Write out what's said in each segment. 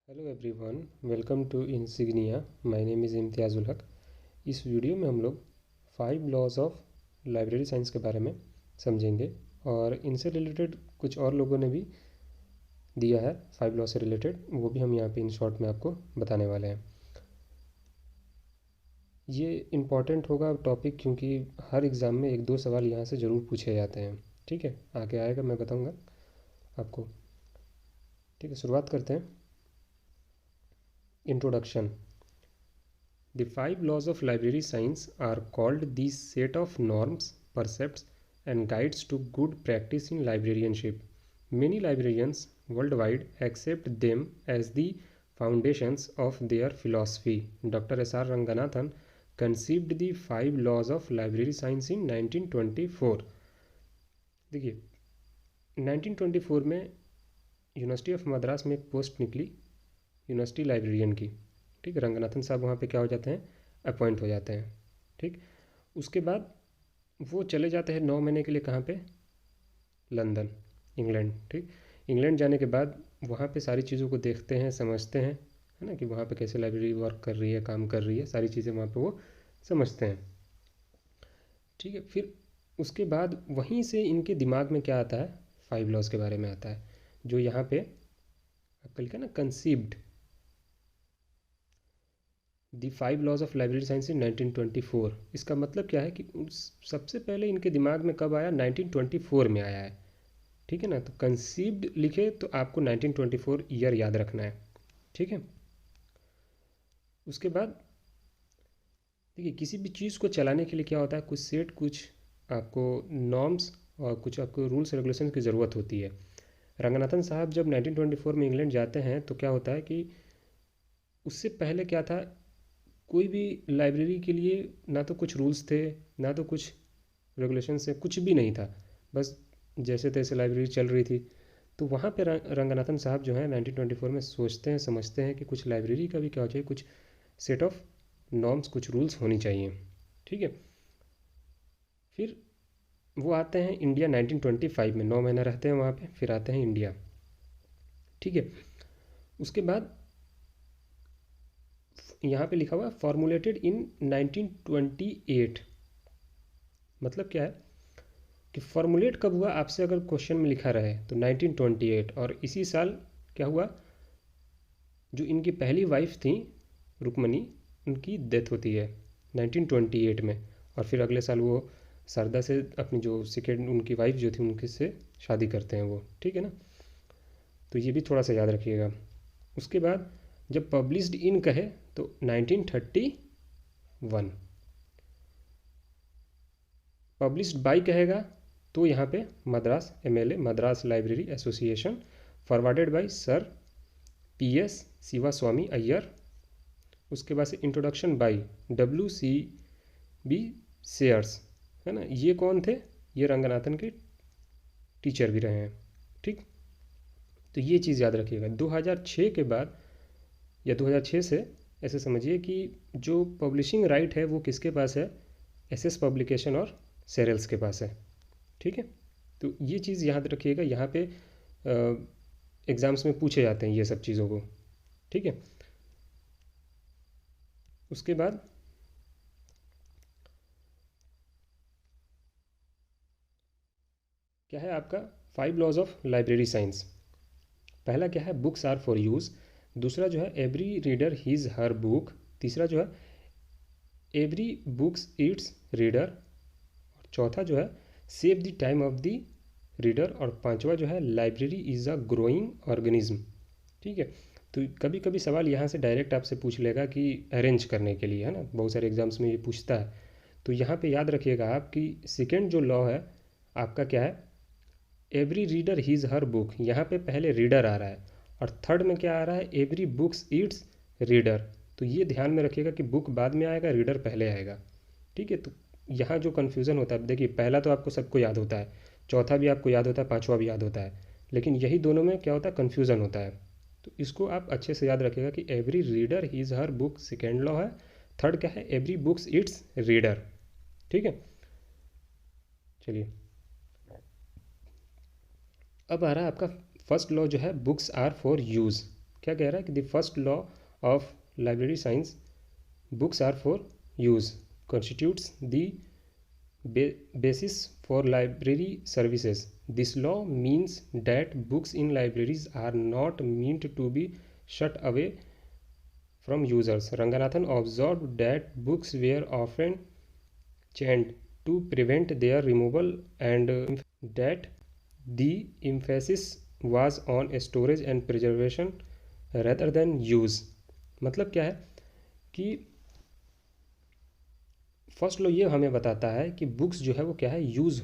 Hello everyone, welcome to Insignia. My name is Imtiazul Haq. इस video में हम लोग 5 लॉज ऑफ लाइब्रेरी साइंस के बारे में समझेंगे और इनसे रिलेटेड कुछ और लोगों ने भी दिया है 5 लॉ से रिलेटेड, वो भी हम यहाँ पे इन शॉर्ट में आपको बताने वाले हैं। ये इम्पॉर्टेंट होगा टॉपिक क्योंकि हर एग्ज़ाम में 1-2 सवाल यहाँ से ज़रूर पूछे जाते हैं। ठीक है, आगे आएगा, मैं बताऊँगा आपको। ठीक है, शुरुआत करते हैं। Introduction. The 5 laws of library science are called the set of norms, precepts, and guides to good practice in librarianship. Many librarians worldwide accept them as the foundations of their philosophy. Dr. S. R. Ranganathan conceived the 5 laws of library science in 1924. देखिए, 1924 में university of Madras में एक post निकली university librarian की। ठीक, रंगनाथन साहब वहाँ पे क्या हो जाते हैं, अपॉइंट हो जाते हैं। ठीक, उसके बाद वो चले जाते हैं 9 महीने के लिए, कहाँ पे, लंदन, इंग्लैंड। ठीक, इंग्लैंड जाने के बाद वहाँ पे सारी चीज़ों को देखते हैं, समझते हैं, है ना, कि वहाँ पे कैसे लाइब्रेरी वर्क कर रही है, काम कर रही है, सारी चीज़ें वहाँ पे वो समझते हैं। ठीक है, फिर उसके बाद वहीं से इनके दिमाग में क्या आता है, 5 लॉज के बारे में आता है, जो यहाँ पे आपका लिखा ना, conceived the 5 laws of library science in 1924। इसका मतलब क्या है कि सबसे पहले इनके दिमाग में कब आया, 1924 में आया है। ठीक है ना, तो कंसीव्ड लिखे तो आपको 1924 ईयर याद रखना है। ठीक है, उसके बाद देखिए, किसी भी चीज़ को चलाने के लिए क्या होता है, कुछ सेट, कुछ आपको नॉर्म्स और कुछ आपको रूल्स रेगुलेशन की ज़रूरत होती है। रंगनाथन साहब जब 1924 में इंग्लैंड जाते हैं तो क्या होता है कि उससे पहले क्या था, कोई भी लाइब्रेरी के लिए ना तो कुछ रूल्स थे, ना तो कुछ रेगुलेशन से, कुछ भी नहीं था, बस जैसे तैसे लाइब्रेरी चल रही थी। तो वहाँ पे रंगनाथन साहब जो है 1924 में सोचते हैं, समझते हैं कि कुछ लाइब्रेरी का भी क्या हो चाहिए, कुछ सेट ऑफ नॉर्म्स, कुछ रूल्स होनी चाहिए। ठीक है, फिर वो आते हैं इंडिया 1925 में, 9 महीना रहते हैं वहाँ पे, फिर आते हैं इंडिया। ठीक है, उसके बाद यहाँ पे लिखा हुआ फॉर्मुलेटेड इन 1928। मतलब क्या है कि फॉर्मुलेट कब हुआ, आपसे अगर क्वेश्चन में लिखा रहे तो 1928, और इसी साल क्या हुआ, जो इनकी पहली वाइफ थी रुक्मणी, उनकी डेथ होती है 1928 में। और फिर अगले साल वो शारदा से, अपनी जो सेकेंड उनकी वाइफ जो थी, उनके से शादी करते हैं वो। ठीक है ना, तो ये भी थोड़ा सा याद रखिएगा। उसके बाद जब पब्लिश्ड इन कहे तो 1931, पब्लिश्ड बाई कहेगा तो यहाँ पे Madras MLA, Madras library association, forwarded by sir PS Sivaswamy Iyer. उसके बाद से इंट्रोडक्शन बाई WCB शेयर्स, है ना, ये कौन थे, ये रंगनाथन के टीचर भी रहे हैं। ठीक, तो ये चीज़ याद रखिएगा। 2006 के बाद, या 2006 से ऐसे समझिए कि जो पब्लिशिंग राइट है वो किसके पास है, SS पब्लिकेशन और सेरेल्स के पास है। ठीक है, तो ये चीज़ याद रखिएगा, यहाँ पे एग्ज़ाम्स में पूछे जाते हैं ये सब चीज़ों को। ठीक है, उसके बाद क्या है आपका 5 लॉज ऑफ लाइब्रेरी साइंस। पहला क्या है, बुक्स आर फॉर यूज़। दूसरा जो है, एवरी रीडर हीज़ हर बुक। तीसरा जो है, एवरी बुक्स इट्स रीडर। और चौथा जो है, save the time of the reader. और पांचवा जो है, library is a growing organism. ठीक है, तो कभी कभी सवाल यहाँ से डायरेक्ट आपसे पूछ लेगा कि अरेंज करने के लिए, है ना, बहुत सारे एग्जाम्स में ये पूछता है। तो यहाँ पे याद रखिएगा आप कि सेकेंड जो लॉ है आपका क्या है, एवरी रीडर हीज़ हर बुक, यहाँ पे पहले रीडर आ रहा है, और थर्ड में क्या आ रहा है, एवरी बुक्स इट्स रीडर। तो ये ध्यान में रखिएगा कि बुक बाद में आएगा, रीडर पहले आएगा। ठीक है, तो यहाँ जो कन्फ्यूज़न होता है, देखिए पहला तो आपको सबको याद होता है, चौथा भी आपको याद होता है, पांचवा भी याद होता है, लेकिन यही दोनों में क्या होता है, कन्फ्यूज़न होता है। तो इसको आप अच्छे से याद रखिएगा कि एवरी रीडर हीज़ हर बुक सेकेंड लॉ है, थर्ड क्या है, एवरी बुक्स इट्स रीडर। ठीक है, चलिए अब आ रहा है आपका फर्स्ट लॉ जो है, बुक्स आर फॉर यूज़। क्या कह रहा है कि the first law of library science, books are for use, constitutes the basis for library services. This law means that books in libraries are not meant to be shut away from users. Ranganathan observed that books were often chained to prevent their removal and that the emphasis was on storage and preservation rather than use. मतलब क्या है कि first law ये हमें बताता है कि books जो है वो क्या है, यूज़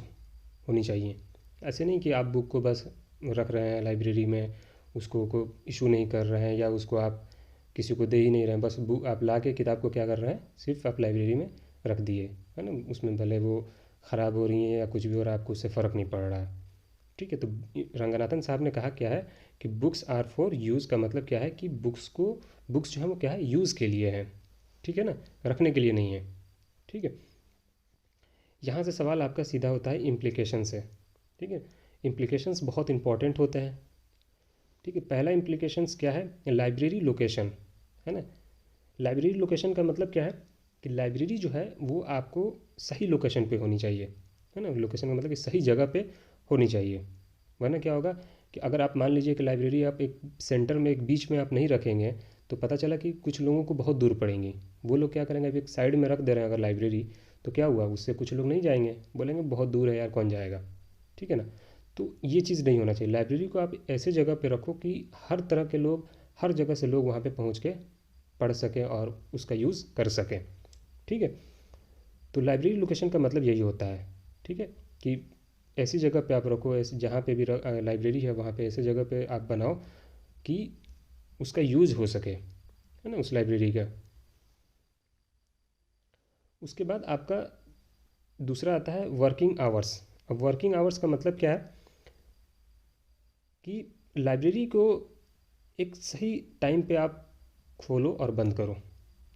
होनी चाहिए। ऐसे नहीं कि आप बुक को बस रख रहे हैं लाइब्रेरी में, उसको को इशू नहीं कर रहे हैं या उसको आप किसी को दे ही नहीं रहे हैं, बस बुक आप ला के किताब को क्या कर रहे हैं, सिर्फ आप लाइब्रेरी में रख दिए, है ना। उसमें भले वो ख़राब हो रही हैं या कुछ भी हो रहा है, आपको उससे फ़र्क नहीं पड़ रहा है, ठीक है। तो रंगनाथन साहब ने कहा क्या है कि बुक्स आर फॉर यूज़ का मतलब क्या है कि बुक्स जो है वो क्या है, यूज़ के लिए है, ठीक है ना, रखने के लिए नहीं है, ठीक है। यहाँ से सवाल आपका सीधा होता है इम्प्लीकेशन से, ठीक है। इम्प्लीकेशंस बहुत इंपॉर्टेंट होते हैं, ठीक है। पहला इम्प्लीकेशंस क्या है, लाइब्रेरी लोकेशन, है ना। लाइब्रेरी लोकेशन का मतलब क्या है कि लाइब्रेरी जो है वो आपको सही लोकेशन पे होनी चाहिए, है ना। लोकेशन का मतलब कि सही जगह पे होनी चाहिए, वरना क्या होगा कि अगर आप मान लीजिए कि लाइब्रेरी आप एक सेंटर में, एक बीच में आप नहीं रखेंगे, तो पता चला कि कुछ लोगों को बहुत दूर पड़ेंगी, वो लोग क्या करेंगे, अभी एक साइड में रख दे रहे हैं अगर लाइब्रेरी, तो क्या हुआ, उससे कुछ लोग नहीं जाएंगे, बोलेंगे बहुत दूर है यार, कौन जाएगा, ठीक है ना। तो ये चीज़ नहीं होना चाहिए। लाइब्रेरी को आप ऐसे जगह पे रखो कि हर तरह के लोग, हर जगह से लोग वहाँ पे पहुँच के पढ़ सकें और उसका यूज़ कर सकें, ठीक है। तो लाइब्रेरी लोकेशन का मतलब यही होता है, ठीक है, कि ऐसी जगह पे आप रखो, ऐसे जहाँ पे भी लाइब्रेरी है वहाँ पे ऐसे जगह पे आप बनाओ कि उसका यूज़ हो सके, है ना, उस लाइब्रेरी का। उसके बाद आपका दूसरा आता है वर्किंग आवर्स। अब वर्किंग आवर्स का मतलब क्या है कि लाइब्रेरी को एक सही टाइम पे आप खोलो और बंद करो,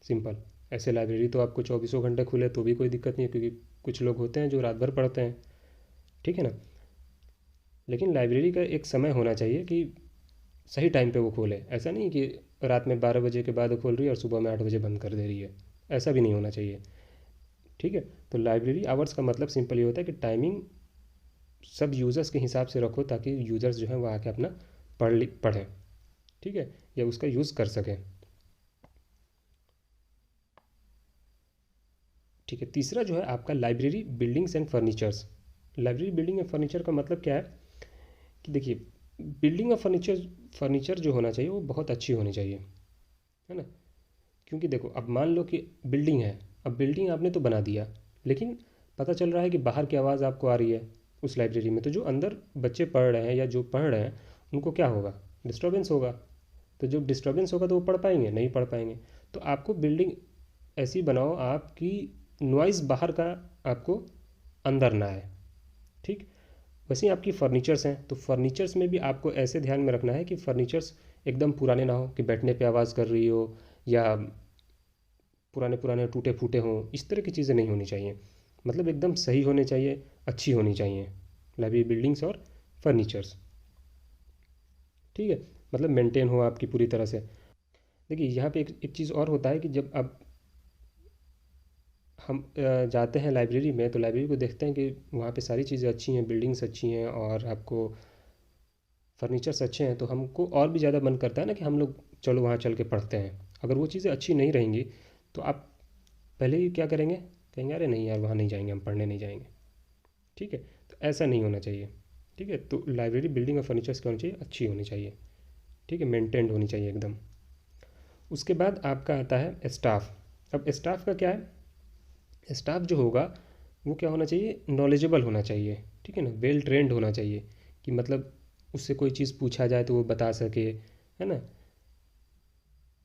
सिंपल। ऐसे लाइब्रेरी तो आपको चौबीसों घंटे खुले तो भी कोई दिक्कत नहीं है, क्योंकि कुछ लोग होते हैं जो रात भर पढ़ते हैं, ठीक है ना। लेकिन लाइब्रेरी का एक समय होना चाहिए कि सही टाइम पे वो खोले, ऐसा नहीं कि रात में 12 बजे के बाद खोल रही है और सुबह में 8 बजे बंद कर दे रही है, ऐसा भी नहीं होना चाहिए, ठीक है। तो लाइब्रेरी आवर्स का मतलब सिंपल ये होता है कि टाइमिंग सब यूज़र्स के हिसाब से रखो, ताकि यूज़र्स जो हैं वो आके अपना पढ़ें, ठीक है, या उसका यूज़ कर सकें, ठीक है। तीसरा जो है आपका library buildings and furnitures. Library building and furniture का मतलब क्या है कि देखिए, बिल्डिंग और फर्नीचर जो होना चाहिए वो बहुत अच्छी होनी चाहिए, है ना। क्योंकि देखो, अब मान लो कि बिल्डिंग है, अब बिल्डिंग आपने तो बना दिया, लेकिन पता चल रहा है कि बाहर की आवाज़ आपको आ रही है उस लाइब्रेरी में, तो जो अंदर बच्चे पढ़ रहे हैं या जो पढ़ रहे हैं उनको क्या होगा, डिस्टर्बेंस होगा। तो जब डिस्टर्बेंस होगा तो वो पढ़ पाएंगे, नहीं पढ़ पाएंगे। तो आपको बिल्डिंग ऐसी बनाओ आपकी नॉइज़ बाहर का आपको अंदर ना आए, ठीक। वैसे ही आपकी फर्नीचर्स हैं, तो फर्नीचर्स में भी आपको ऐसे ध्यान में रखना है कि फर्नीचर्स एकदम पुराने ना हो कि बैठने पे आवाज़ कर रही हो, या पुराने पुराने टूटे फूटे हों, इस तरह की चीज़ें नहीं होनी चाहिए। मतलब एकदम सही होने चाहिए, अच्छी होनी चाहिए लाइब्रेरी बिल्डिंग्स और फर्नीचर्स, ठीक है। मतलब मेंटेन हो आपकी पूरी तरह से। देखिए यहाँ पे एक चीज़ और होता है कि जब अब हम जाते हैं लाइब्रेरी में, तो लाइब्रेरी को देखते हैं कि वहाँ पे सारी चीज़ें अच्छी हैं, बिल्डिंग्स अच्छी हैं और आपको फर्नीचर्स अच्छे हैं, तो हमको और भी ज़्यादा मन करता है ना कि हम लोग चलो वहाँ चल के पढ़ते हैं। अगर वो चीज़ें अच्छी नहीं रहेंगी तो आप पहले ही क्या करेंगे, कहेंगे अरे नहीं यार, वहाँ नहीं जाएंगे, हम पढ़ने नहीं जाएंगे, ठीक है। तो ऐसा नहीं होना चाहिए, ठीक है। तो लाइब्रेरी बिल्डिंग और फर्नीचर्स क्या होनी चाहिए, अच्छी होनी चाहिए, ठीक है, मेंटेन्ड होनी चाहिए एकदम। उसके बाद आपका आता है स्टाफ। अब स्टाफ का क्या है, स्टाफ जो होगा वो क्या होना चाहिए, नॉलेजेबल होना चाहिए, ठीक है ना, वेल ट्रेंड होना चाहिए, कि मतलब उससे कोई चीज़ पूछा जाए तो वो बता सके, है ना।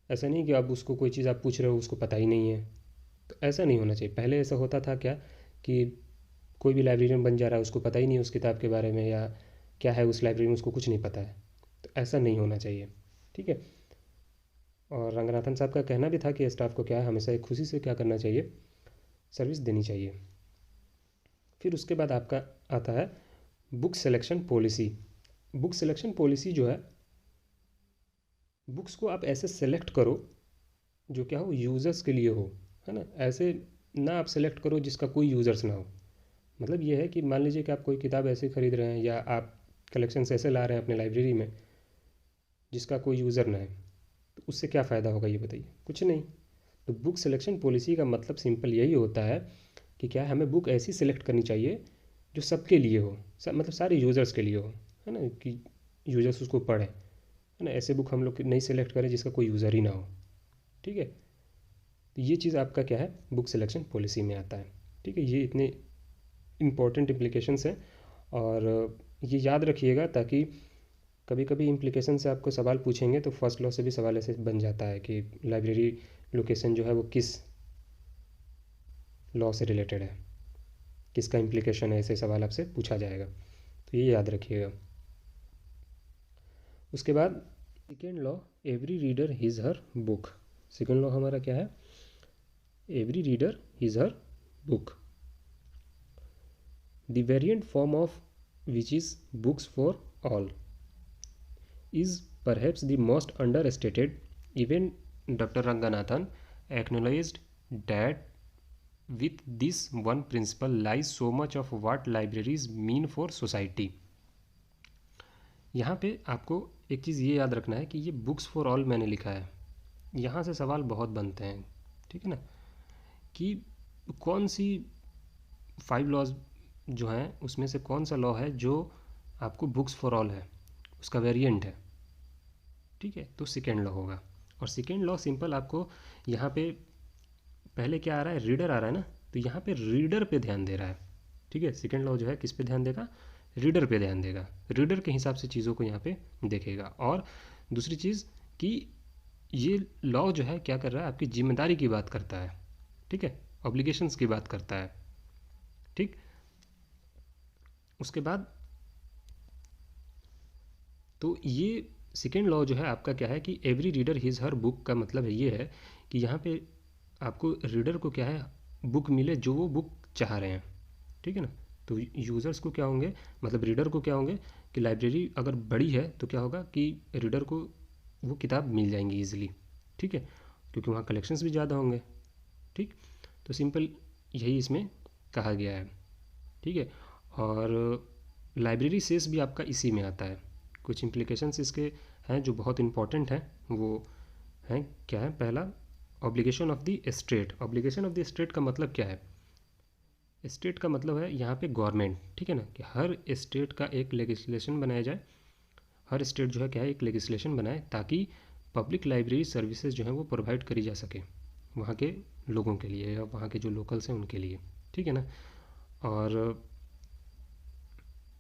ऐसा नहीं कि अब उसको कोई चीज़ आप पूछ रहे हो उसको पता ही नहीं है, तो ऐसा नहीं होना चाहिए। पहले ऐसा होता था क्या कि कोई भी लाइब्रेरियन बन जा रहा है, उसको पता ही नहीं उस किताब के बारे में, या क्या है उस लाइब्रेरी में उसको कुछ नहीं पता है, तो ऐसा नहीं होना चाहिए, ठीक है। और रंगनाथन साहब का कहना भी था कि स्टाफ को क्या है, हमेशा एक खुशी से क्या करना चाहिए, सर्विस देनी चाहिए। फिर उसके बाद आपका आता है book selection policy. Book selection policy जो है बुक्स को आप ऐसे सेलेक्ट करो जो क्या हो, यूज़र्स के लिए हो, है ना। ऐसे ना आप सेलेक्ट करो जिसका कोई यूज़र्स ना हो। मतलब ये है कि मान लीजिए कि आप कोई किताब ऐसे खरीद रहे हैं या आप कलेक्शंस ऐसे ला रहे हैं अपने लाइब्रेरी में जिसका कोई यूज़र ना है, तो उससे क्या फ़ायदा होगा ये बताइए, कुछ नहीं। तो बुक सिलेक्शन पॉलिसी का मतलब सिंपल यही होता है कि क्या है, हमें बुक ऐसी सिलेक्ट करनी चाहिए जो सबके लिए हो, सब मतलब सारे यूज़र्स के लिए हो, है ना, कि यूज़र्स उसको पढ़ें, है ना। ऐसे बुक हम लोग नहीं सेलेक्ट करें जिसका कोई यूज़र ही ना हो। ठीक है, तो ये चीज़ आपका क्या है, बुक सिलेक्शन पॉलिसी में आता है। ठीक है, ये इतने इम्पोर्टेंट इम्प्लीकेशंस हैं, और ये याद रखिएगा ताकि कभी कभी इम्प्लीकेशन से आपको सवाल पूछेंगे तो फर्स्ट लॉ से भी सवाल ऐसे बन जाता है कि लाइब्रेरी लोकेशन जो है वो किस लॉ से रिलेटेड है, किसका इम्प्लीकेशन है, ऐसे सवाल आपसे पूछा जाएगा, तो ये याद रखिएगा। उसके बाद second law, every reader his her book. Second law हमारा क्या है, every reader his her book. The variant form of which is books for all is perhaps the most understated. Even Dr. Ranganathan acknowledged that with this one principle lies so much of what libraries mean for society. यहाँ पे आपको एक चीज़ ये याद रखना है कि ये बुक्स फॉर ऑल मैंने लिखा है, यहाँ से सवाल बहुत बनते हैं, ठीक है ना, कि कौन सी 5 लॉज जो हैं उसमें से कौन सा लॉ है जो आपको बुक्स फॉर ऑल है, उसका वेरिएंट है। ठीक है, तो सेकेंड लॉ होगा। और सेकेंड लॉ सिंपल आपको यहाँ पे पहले क्या आ रहा है, रीडर आ रहा है ना, तो यहाँ पे रीडर पे ध्यान दे रहा है। ठीक है, सेकेंड लॉ जो है किस पे ध्यान देगा, रीडर पे ध्यान देगा, रीडर के हिसाब से चीज़ों को यहाँ पे देखेगा। और दूसरी चीज़ कि ये लॉ जो है क्या कर रहा है, आपकी जिम्मेदारी की बात करता है। ठीक है, ऑब्लिगेशंस की बात करता है। ठीक, उसके बाद तो ये सेकेंड लॉ जो है आपका क्या है कि every reader his her book का मतलब है ये है कि यहाँ पे आपको रीडर को क्या है, बुक मिले जो वो बुक चाह रहे हैं। ठीक है ना, तो यूज़र्स को क्या होंगे, मतलब रीडर को क्या होंगे कि लाइब्रेरी अगर बड़ी है तो क्या होगा कि रीडर को वो किताब मिल जाएंगी ईजिली। ठीक है, क्योंकि वहाँ कलेक्शंस भी ज़्यादा होंगे। ठीक, तो सिंपल यही इसमें कहा गया है। ठीक है, और लाइब्रेरी सेस भी आपका इसी में आता है। कुछ इम्प्लीकेशंस इसके हैं जो बहुत इंपॉर्टेंट हैं, वो हैं क्या है, पहला obligation of the state. Obligation of the state का मतलब क्या है, स्टेट का मतलब है यहाँ पे गवर्नमेंट। ठीक है ना, कि हर स्टेट का एक लेजिस्लेशन बनाया जाए, हर स्टेट जो है क्या है एक लेजिस्लेशन बनाए ताकि पब्लिक लाइब्रेरी सर्विसेज जो है वो प्रोवाइड करी जा सके वहाँ के लोगों के लिए या वहाँ के जो लोकल्स हैं उनके लिए। ठीक है ना, और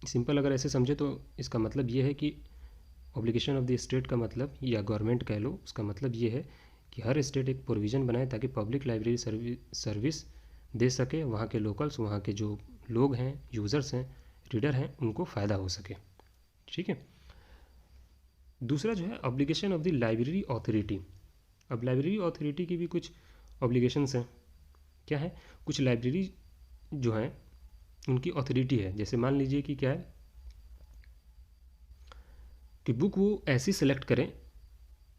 सिंपल अगर ऐसे समझे तो इसका मतलब ये है कि ऑब्लिगेशन ऑफ द स्टेट का मतलब, या गवर्नमेंट कह लो, उसका मतलब ये है कि हर स्टेट एक प्रोविज़न बनाए ताकि पब्लिक लाइब्रेरी सर्विस दे सके, वहाँ के लोकल्स, वहाँ के जो लोग हैं, यूज़र्स हैं, रीडर हैं, उनको फ़ायदा हो सके। ठीक है, दूसरा जो है obligation of the library authority. अब लाइब्रेरी अथॉरिटी की भी कुछ ऑब्लिगेशंस हैं। क्या है, कुछ लाइब्रेरी जो हैं उनकी अथॉरिटी है, जैसे मान लीजिए कि क्या है कि बुक वो ऐसी सेलेक्ट करें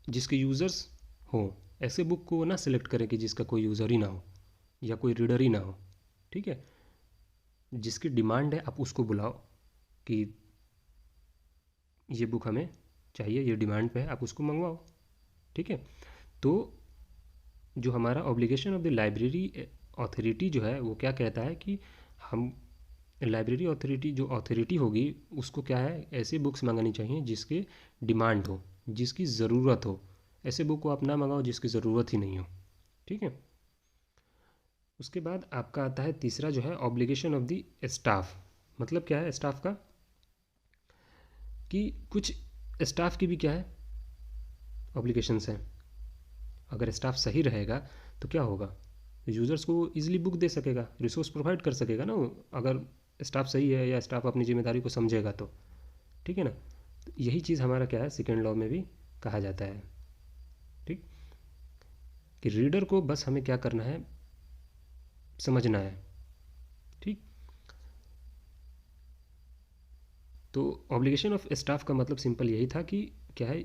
जिसके यूज़र्स हों, ऐसे बुक को ना सेलेक्ट करें कि जिसका कोई यूज़र ही ना हो या कोई रीडर ही ना हो। ठीक है, जिसकी डिमांड है आप उसको बुलाओ कि ये बुक हमें चाहिए, ये डिमांड पे है, आप उसको मंगवाओ। ठीक है, तो जो हमारा obligation of the library authority जो है वो क्या कहता है कि हम लाइब्रेरी अथॉरिटी जो अथॉरिटी होगी उसको क्या है, ऐसी बुक्स मंगानी चाहिए जिसकी डिमांड हो, जिसकी ज़रूरत हो। ऐसे बुक को आप ना मंगाओ जिसकी ज़रूरत ही नहीं हो। ठीक है, उसके बाद आपका आता है तीसरा जो है ऑब्लिगेशन ऑफ द स्टाफ। मतलब क्या है स्टाफ का, कि कुछ स्टाफ की भी क्या है ऑब्लिगेशंस हैं। अगर स्टाफ सही रहेगा तो क्या होगा, यूज़र्स को ईजिली बुक दे सकेगा, रिसोर्स प्रोवाइड कर सकेगा ना वो, अगर स्टाफ सही है या स्टाफ अपनी जिम्मेदारी को समझेगा तो। ठीक है ना, तो यही चीज़ हमारा क्या है सेकेंड लॉ में भी कहा जाता है। ठीक, कि रीडर को बस हमें क्या करना है, समझना है। ठीक, तो ऑब्लिगेशन ऑफ स्टाफ का मतलब सिंपल यही था कि क्या है,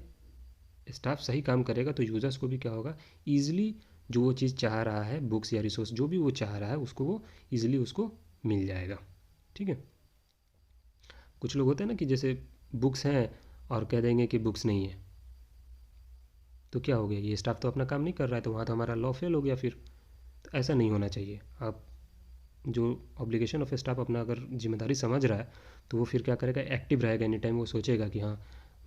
स्टाफ सही काम करेगा तो यूज़र्स को भी क्या होगा, ईज़िली जो वो चीज़ चाह रहा है, बुक्स या रिसोर्स जो भी वो चाह रहा है उसको वो ईज़िली उसको मिल जाएगा। ठीक है। कुछ लोग होते हैं ना कि जैसे बुक्स हैं और कह देंगे कि बुक्स नहीं है, तो क्या हो गया, ये स्टाफ तो अपना काम नहीं कर रहा है, तो वहाँ तो हमारा लॉ फेल हो गया फिर। तो ऐसा नहीं होना चाहिए। आप जो ऑब्लिगेशन ऑफ स्टाफ अपना अगर जिम्मेदारी समझ रहा है तो वो फिर क्या करेगा, एक्टिव रहेगा, एनी टाइम वो सोचेगा कि हाँ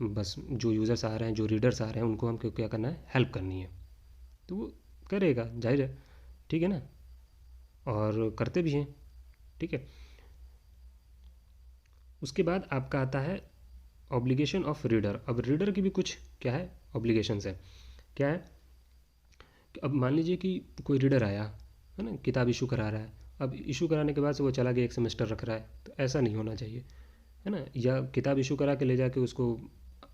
बस जो यूज़र्स आ रहे हैं, जो रीडर्स आ रहे हैं, उनको हमको क्या करना है, हेल्प करनी है, तो वो करेगा, जाहिर है। ठीक है ना, और करते भी हैं। ठीक है। उसके बाद आपका आता है ऑब्लिगेशन ऑफ रीडर। अब रीडर की भी कुछ क्या है, ऑब्लिगेशंस है। क्या है कि अब मान लीजिए कि कोई रीडर आया है ना, किताब इशू करा रहा है, अब इशू कराने के बाद से वो चला गया, एक सेमेस्टर रख रहा है, तो ऐसा नहीं होना चाहिए, है ना। या किताब इशू करा के ले जाके उसको,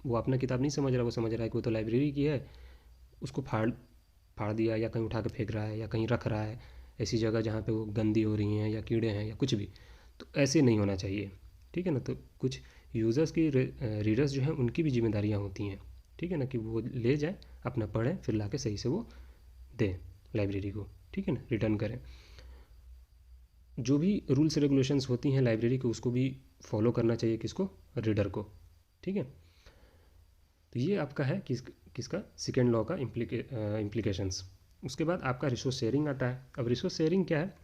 वो अपना किताब नहीं समझ रहा, वो समझ रहा है कि वो तो लाइब्रेरी की है, उसको फाड़ फाड़ दिया या कहीं उठा के फेंक रहा है या कहीं रख रहा है ऐसी जगह जहाँ पे वो गंदी हो रही हैं या कीड़े हैं या कुछ भी, तो ऐसे नहीं होना चाहिए। ठीक है ना। तो कुछ यूज़र्स की, रीडर्स जो हैं उनकी भी जिम्मेदारियाँ होती हैं। ठीक है ना, कि वो ले जाए, अपना पढ़ें, फिर ला के सही से वो दें लाइब्रेरी को। ठीक है ना, रिटर्न करें। जो भी रूल्स रेगुलेशंस होती हैं लाइब्रेरी को, उसको भी फॉलो करना चाहिए, किसको, रीडर को। ठीक है। तो ये आपका है किसका, सेकेंड लॉ का इम्प्लीकेशंस। उसके बाद आपका रिसोर्स शेयरिंग आता है। अब रिसोर्स शेयरिंग क्या है,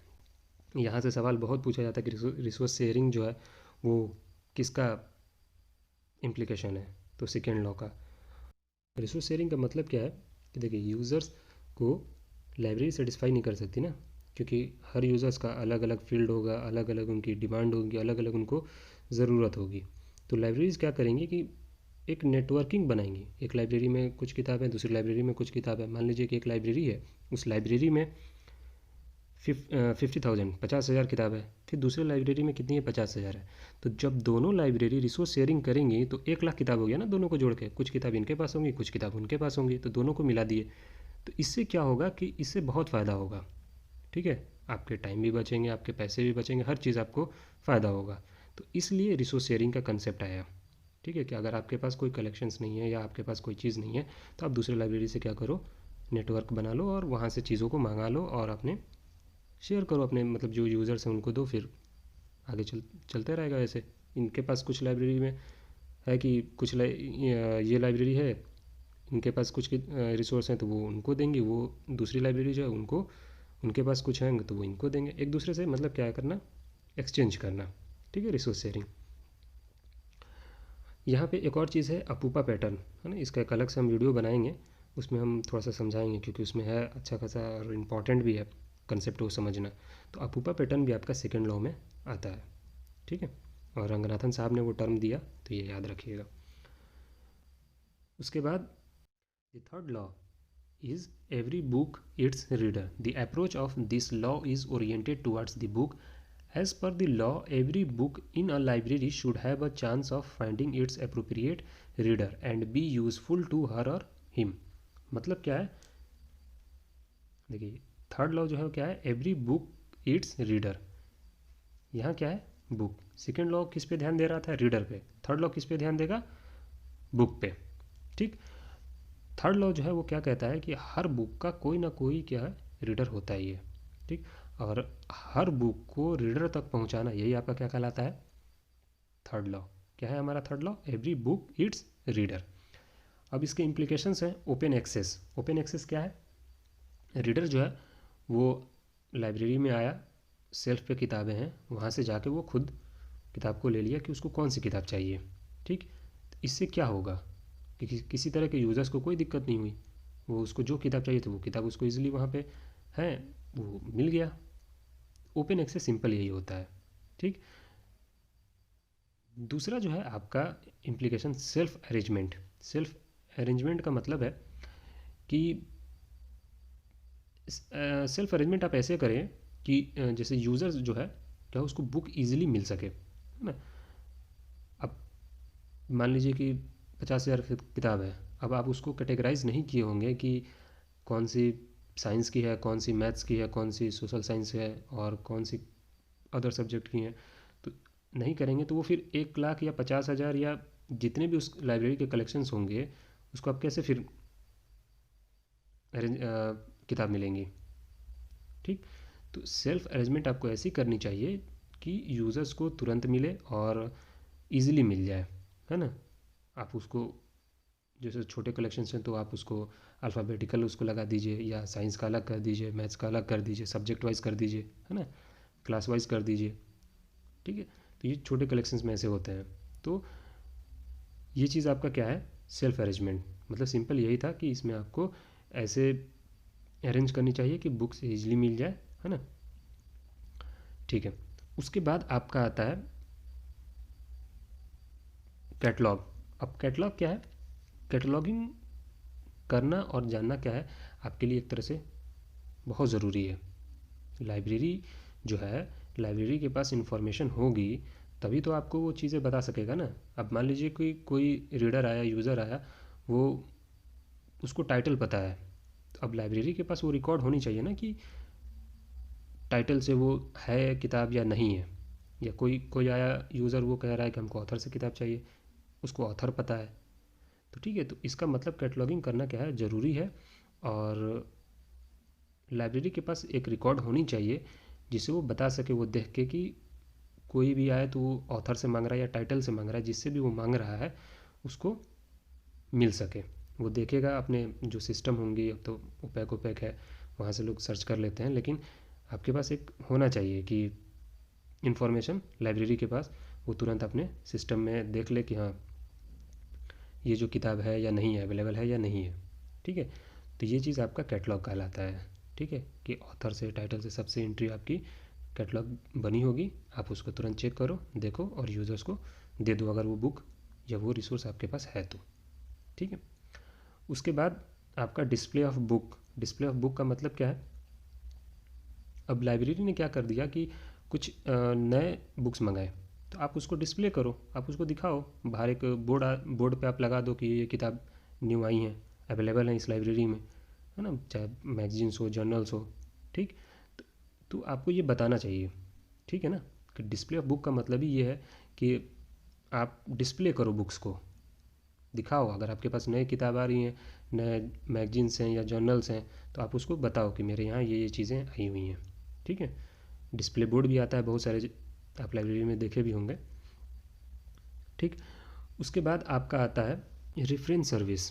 यहाँ से सवाल बहुत पूछा जाता है कि रिसोर्स शेयरिंग जो है वो किसका इम्प्लीकेशन है, तो सेकेंड लॉ का। रिसोर्स शेयरिंग का मतलब क्या है कि देखिए, यूज़र्स को लाइब्रेरी सेटिस्फाई नहीं कर सकती ना, क्योंकि हर यूज़र्स का अलग अलग फील्ड होगा, अलग अलग उनकी डिमांड होगी, अलग अलग उनको ज़रूरत होगी। तो लाइब्रेरीज़ क्या करेंगी कि एक नेटवर्किंग बनाएंगी। एक लाइब्रेरी में कुछ किताबें, दूसरी लाइब्रेरी में कुछ किताबें। मान लीजिए कि एक लाइब्रेरी है, उस लाइब्रेरी में 50,000, 50,000 किताब है, फिर दूसरी लाइब्रेरी में कितनी है, 50,000 है। तो जब दोनों लाइब्रेरी रिसोर्स शेयरिंग करेंगी तो 1 लाख किताब हो गया ना, दोनों को जोड़ के। कुछ किताब इनके पास होंगी, कुछ किताब उनके पास होंगी, तो दोनों को मिला दिए। तो इससे क्या होगा कि इससे बहुत फ़ायदा होगा। ठीक है, आपके टाइम भी बचेंगे, आपके पैसे भी बचेंगे, हर चीज़ आपको फ़ायदा होगा। तो इसलिए रिसोर्स शेयरिंग का कंसेप्ट आया। ठीक है, कि अगर आपके पास कोई कलेक्शंस नहीं है या आपके पास कोई चीज़ नहीं है, तो आप दूसरे लाइब्रेरी से क्या करो, नेटवर्क बना लो और वहाँ से चीज़ों को मंगा लो और अपने शेयर करो, अपने मतलब जो यूज़र्स हैं उनको दो, फिर आगे चलते रहेगा ऐसे। इनके पास कुछ लाइब्रेरी में है कि कुछ ये लाइब्रेरी है, इनके पास कुछ रिसोर्स हैं तो वो उनको देंगे, वो दूसरी लाइब्रेरी जो है उनको, उनके पास कुछ हैं तो वो इनको देंगे, एक दूसरे से मतलब क्या करना, एक्सचेंज करना। ठीक है, रिसोर्स शेयरिंग। यहाँ पे एक और चीज़ है, अपूपा पैटर्न, है ना। इसका एक अलग से हम वीडियो बनाएंगे, उसमें हम थोड़ा सा समझाएंगे, क्योंकि उसमें है अच्छा खासा और इम्पॉर्टेंट भी है कंसेप्ट को समझना। तो अपूपा पैटर्न भी आपका सेकेंड लॉ में आता है। ठीक है, और रंगनाथन साहब ने वो टर्म दिया, तो ये याद रखिएगा। उसके बाद the third law is every book its reader. The approach of this law is oriented towards the book. As per the law, every book in a library should have a chance of finding its appropriate reader and be useful to her or him. मतलब क्या है, देखिए third law जो है क्या है, every book it's reader. यहाँ क्या है, बुक। सेकेंड लॉ किस पे ध्यान दे रहा था, रीडर पे। थर्ड लॉ किस पे ध्यान देगा, बुक पे। ठीक। थर्ड लॉ जो है वो क्या कहता है कि हर बुक का कोई ना कोई क्या है, रीडर होता ही है। ठीक। और हर बुक को रीडर तक पहुंचाना, यही आपका क्या कहलाता है, थर्ड लॉ। क्या है हमारा third law, every book it's reader. अब इसके इम्प्लीकेशंस हैं, ओपन एक्सेस। ओपन एक्सेस क्या है, रीडर जो है वो लाइब्रेरी में आया, सेल्फ पे किताबें हैं, वहाँ से जाके वो खुद किताब को ले लिया कि उसको कौन सी किताब चाहिए। ठीक। इससे क्या होगा कि किसी तरह के यूज़र्स को कोई दिक्कत नहीं हुई, वो उसको जो किताब चाहिए तो वो किताब उसको ईजिली वहाँ पे है, वो मिल गया। ओपन एक्सेस सिंपल यही होता है। ठीक। दूसरा जो है आपका implication, self arrangement. Self arrangement का मतलब है कि सेल्फ अरेंजमेंट आप ऐसे करें कि जैसे यूज़र्स जो है क्या उसको बुक ईजिली मिल सके, है ना। अब मान लीजिए कि 50,000 किताब है, अब आप उसको कैटेगराइज नहीं किए होंगे कि कौन सी साइंस की है, कौन सी मैथ्स की है, कौन सी सोशल साइंस है और कौन सी अदर सब्जेक्ट की हैं, तो नहीं करेंगे तो वो फिर 1 लाख या 50,000 या जितने भी उस लाइब्रेरी के कलेक्शंस होंगे उसको आप कैसे फिर अरेंज किताब मिलेंगी। ठीक, तो सेल्फ अरेंजमेंट आपको ऐसी करनी चाहिए कि यूज़र्स को तुरंत मिले और इजीली मिल जाए, है ना। आप उसको जैसे छोटे कलेक्शंस हैं तो आप उसको अल्फ़ाबेटिकल उसको लगा दीजिए, या साइंस का अलग कर दीजिए, मैथ्स का अलग कर दीजिए, सब्जेक्ट वाइज कर दीजिए, है ना, क्लास वाइज कर दीजिए। ठीक है, तो ये छोटे कलेक्शंस में ऐसे होते हैं। तो ये चीज़ आपका क्या है, सेल्फ अरेंजमेंट। मतलब सिंपल यही था कि इसमें आपको ऐसे अरेंज करनी चाहिए कि बुक्स ईजिली मिल जाए, है ना। ठीक है, उसके बाद आपका आता है कैटलॉग। अब कैटलॉग क्या है, कैटलॉगिंग करना और जानना क्या है आपके लिए एक तरह से बहुत ज़रूरी है। लाइब्रेरी जो है, लाइब्रेरी के पास इंफॉर्मेशन होगी तभी तो आपको वो चीज़ें बता सकेगा ना। अब मान लीजिए कोई कोई रीडर आया, यूज़र आया, वो उसको टाइटल पता है, तो अब लाइब्रेरी के पास वो रिकॉर्ड होनी चाहिए ना कि टाइटल से वो है किताब या नहीं है। या कोई कोई आया यूज़र, वो कह रहा है कि हमको ऑथर से किताब चाहिए, उसको ऑथर पता है। तो ठीक है, तो इसका मतलब कैटलॉगिंग करना क्या है, ज़रूरी है। और लाइब्रेरी के पास एक रिकॉर्ड होनी चाहिए जिसे वो बता सके, वो देख के कि कोई भी आए तो वो ऑथर से मांग रहा है या टाइटल से मांग रहा है, जिससे भी वो मांग रहा है उसको मिल सके। वो देखेगा अपने जो सिस्टम होंगी, अब तो ओपैक ओपैक है, वहाँ से लोग सर्च कर लेते हैं, लेकिन आपके पास एक होना चाहिए कि इन्फॉर्मेशन लाइब्रेरी के पास, वो तुरंत अपने सिस्टम में देख ले कि हाँ ये जो किताब है या नहीं है, अवेलेबल है या नहीं है। ठीक है, तो ये चीज़ आपका कैटलॉग कहलाता है। ठीक है, कि ऑथर से, टाइटल से, सबसे एंट्री आपकी कैटलॉग बनी होगी, आप उसको तुरंत चेक करो, देखो और यूज़र्स को दे दो अगर वो बुक या वो रिसोर्स आपके पास है तो। ठीक है, उसके बाद आपका display of book. Display of book का मतलब क्या है, अब लाइब्रेरी ने क्या कर दिया कि कुछ नए बुक्स मंगाए, तो आप उसको डिस्प्ले करो, आप उसको दिखाओ बाहर, एक बोर्ड पे आप लगा दो कि ये किताब न्यू आई हैं, अवेलेबल हैं इस लाइब्रेरी में, है ना, चाहे मैगजीन्स हो, जर्नल्स हो। ठीक, तो, तो आपको ये बताना चाहिए। ठीक है ना, कि डिस्प्ले ऑफ बुक का मतलब ही ये है कि आप डिस्प्ले करो बुक्स को, दिखाओ। अगर आपके पास नई किताब आ रही हैं, नए मैगजीन्स हैं या जर्नल्स हैं, तो आप उसको बताओ कि मेरे यहाँ ये चीज़ें आई हुई हैं। ठीक है, डिस्प्ले बोर्ड भी आता है बहुत सारे, आप लाइब्रेरी में देखे भी होंगे। ठीक, उसके बाद आपका आता है रेफरेंस सर्विस।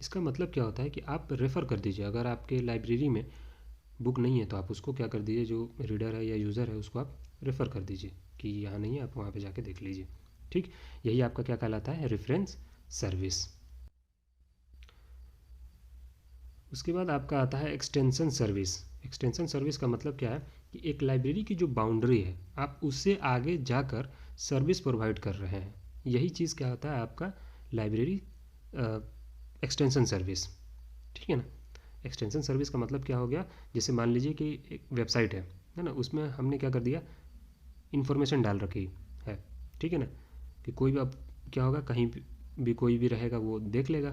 इसका मतलब क्या होता है कि आप रेफ़र कर दीजिए, अगर आपके लाइब्रेरी में बुक नहीं है तो आप उसको क्या कर दीजिए, जो रीडर है या यूज़र है उसको आप रेफ़र कर दीजिए कि यहाँ नहीं है, आप वहाँ पे जाके देख लीजिए। ठीक, यही आपका क्या कहलाता है, रेफरेंस सर्विस। उसके बाद आपका आता है एक्सटेंशन सर्विस। एक्सटेंशन सर्विस का मतलब क्या है कि एक लाइब्रेरी की जो बाउंड्री है, आप उससे आगे जाकर सर्विस प्रोवाइड कर रहे हैं। यही चीज़ क्या होता है आपका लाइब्रेरी एक्सटेंशन सर्विस। ठीक है ना, एक्सटेंशन सर्विस का मतलब क्या हो गया, जैसे मान लीजिए कि एक वेबसाइट है ना, उसमें हमने क्या कर दिया, इन्फॉर्मेशन डाल रखी है। ठीक है ना, कि कोई भी, अब क्या होगा, कहीं भी कोई भी रहेगा वो देख लेगा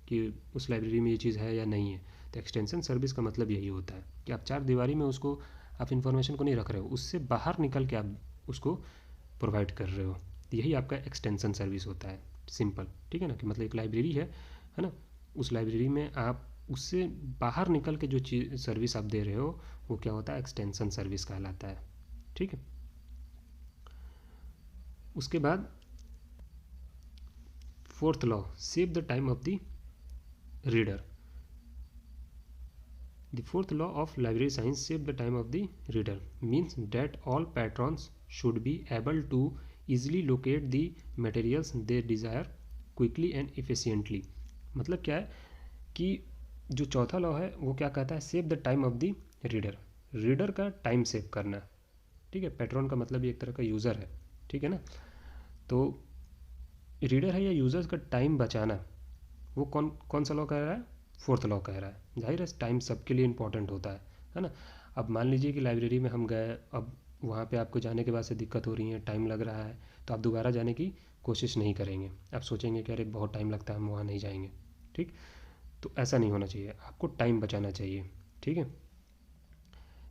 कि उस लाइब्रेरी में ये चीज़ है या नहीं है। तो एक्सटेंशन सर्विस का मतलब यही होता है कि आप चार दीवारी में उसको, आप इन्फॉर्मेशन को नहीं रख रहे हो, उससे बाहर निकल के आप उसको प्रोवाइड कर रहे हो। तो यही आपका एक्सटेंशन सर्विस होता है, सिंपल। ठीक है ना, कि मतलब एक लाइब्रेरी है ना, उस लाइब्रेरी में आप उससे बाहर निकल के जो चीज़ सर्विस आप दे रहे हो, वो क्या होता है, एक्सटेंशन सर्विस कहलाता है। ठीक है, उसके बाद fourth law, save the time of the reader. The fourth law of library science, save the time of the reader, means that all patrons should be able to easily locate the materials they desire quickly and efficiently। मतलब क्या है कि जो चौथा law है वो क्या कहता है, save the time of the reader. Reader का टाइम सेव करना। ठीक है, पैट्रॉन का मतलब ये एक तरह का यूज़र है। ठीक है ना, तो रीडर है या यूज़र्स का टाइम बचाना, वो कौन कौन सा लॉ कह रहा है, फोर्थ लॉ कह रहा है। जाहिर है टाइम सबके लिए इंपॉर्टेंट होता है ना। अब मान लीजिए कि लाइब्रेरी में हम गए, अब वहाँ पे आपको जाने के बाद से दिक्कत हो रही है, टाइम लग रहा है, तो आप दोबारा जाने की कोशिश नहीं करेंगे, आप सोचेंगे कि अरे बहुत टाइम लगता है, हम वहाँ नहीं जाएंगे। ठीक, तो ऐसा नहीं होना चाहिए, आपको टाइम बचाना चाहिए। ठीक है,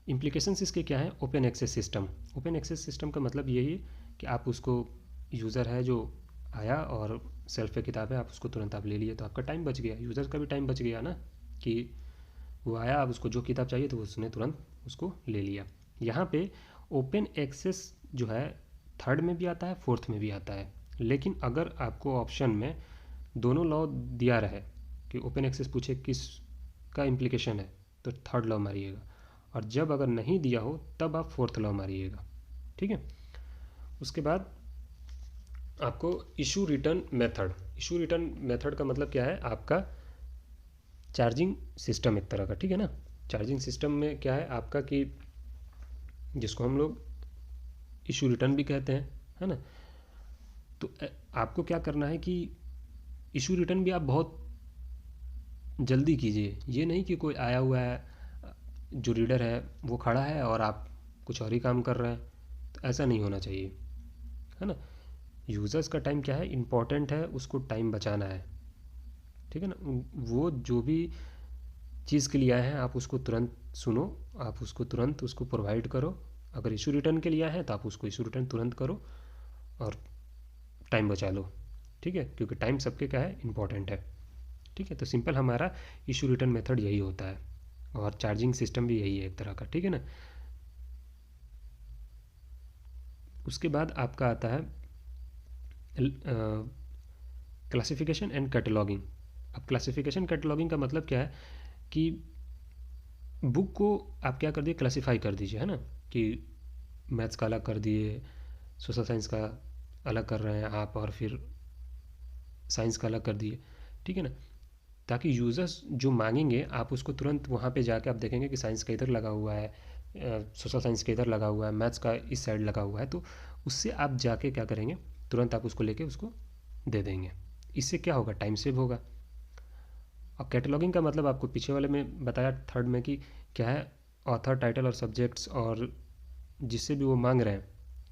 इम्प्लीकेशंस इसके क्या है, open access system. Open access system का मतलब यही है कि आप उसको, यूज़र है जो आया और सेल्फ पे किताब है, आप उसको तुरंत आप ले लिए तो आपका टाइम बच गया, यूज़र का भी टाइम बच गया ना, कि वो आया, अब उसको जो किताब चाहिए तो उसने तुरंत उसको ले लिया। यहाँ पे ओपन एक्सेस जो है थर्ड में भी आता है, फोर्थ में भी आता है, लेकिन अगर आपको ऑप्शन में दोनों लॉ दिया रहे कि ओपन एक्सेस पूछे किस का इम्प्लीकेशन है तो थर्ड लॉ मारिएगा, और जब अगर नहीं दिया हो तब आप फोर्थ लॉ मारिएगा। ठीक है। उसके बाद आपको issue return method, issue return method का मतलब क्या है, आपका चार्जिंग सिस्टम एक तरह का, ठीक है ना। चार्जिंग सिस्टम में क्या है आपका कि जिसको हम लोग इशू रिटर्न भी कहते हैं, है ना। तो आपको क्या करना है कि इशू रिटर्न भी आप बहुत जल्दी कीजिए, ये नहीं कि कोई आया हुआ है जो रीडर है वो खड़ा है और आप कुछ और ही काम कर रहे हैं, तो ऐसा नहीं होना चाहिए, है ना। यूज़र्स का टाइम क्या है, इम्पॉर्टेंट है, उसको टाइम बचाना है, ठीक है ना। वो जो भी चीज़ के लिए आए हैं आप उसको तुरंत सुनो, आप उसको तुरंत उसको प्रोवाइड करो। अगर इशू रिटर्न के लिए आए हैं तो आप उसको इशू रिटर्न तुरंत करो और टाइम बचा लो, ठीक है, क्योंकि टाइम सबके क्या है, इम्पॉर्टेंट है। ठीक है, तो सिंपल हमारा इशू रिटर्न मेथड यही होता है, और चार्जिंग सिस्टम भी यही है एक तरह का, ठीक है ना। उसके बाद आपका आता है क्लासिफिकेशन एंड कैटलॉगिंग। अब क्लासिफिकेशन कैटलॉगिंग का मतलब क्या है कि बुक को आप क्या कर दिए, क्लासीफाई कर दीजिए, है ना, कि मैथ्स का अलग कर दिए, सोशल साइंस का अलग कर रहे हैं आप, और फिर साइंस का अलग कर दिए, ठीक है ना, ताकि यूज़र्स जो मांगेंगे आप उसको तुरंत वहाँ पे जाके आप देखेंगे कि साइंस का इधर लगा हुआ है, सोशल साइंस का इधर लगा हुआ है, मैथ्स का इस साइड लगा हुआ है, तो उससे आप जाके क्या करेंगे, तुरंत आप उसको लेके उसको दे देंगे। इससे क्या होगा, टाइम सेव होगा। और कैटलॉगिंग का मतलब आपको पीछे वाले में बताया थर्ड में कि क्या है, ऑथर, टाइटल और सब्जेक्ट्स, और जिससे भी वो मांग रहे हैं,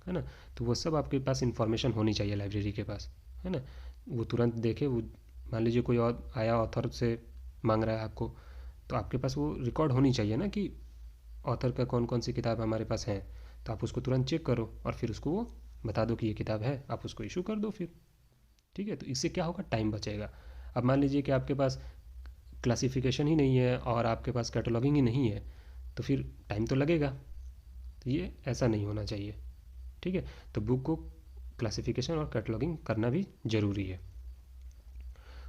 है ना, तो वो सब आपके पास इंफॉर्मेशन होनी चाहिए लाइब्रेरी के पास, है ना। वो तुरंत देखे, वो मान लीजिए कोई और आया ऑथर से मांग रहा है आपको, तो आपके पास वो रिकॉर्ड होनी चाहिए ना कि ऑथर का कौन कौन सी किताब हमारे पास हैं, तो आप उसको तुरंत चेक करो और फिर उसको वो बता दो कि ये किताब है, आप उसको इशू कर दो फिर, ठीक है। तो इससे क्या होगा, टाइम बचेगा। अब मान लीजिए कि आपके पास क्लासिफिकेशन ही नहीं है और आपके पास कैटलॉगिंग ही नहीं है, तो फिर टाइम तो लगेगा, तो ये ऐसा नहीं होना चाहिए, ठीक है। तो बुक को क्लासिफिकेशन और कैटलॉगिंग करना भी ज़रूरी है।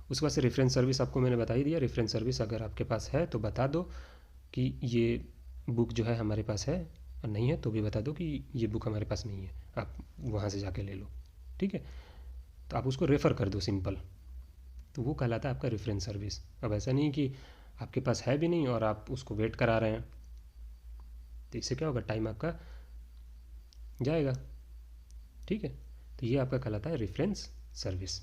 उसके बाद से रेफरेंस सर्विस आपको मैंने बता ही दिया। रेफरेंस सर्विस अगर आपके पास है तो बता दो कि ये बुक जो है हमारे पास है, और नहीं है तो भी बता दो कि ये बुक हमारे पास नहीं है, आप वहाँ से जाके ले लो, ठीक है। तो आप उसको रेफ़र कर दो सिंपल, तो वो कहलाता है आपका रेफरेंस सर्विस। अब ऐसा नहीं कि आपके पास है भी नहीं और आप उसको वेट करा रहे हैं, तो इससे क्या होगा, टाइम आपका जाएगा, ठीक है। तो ये आपका कहलाता है reference service.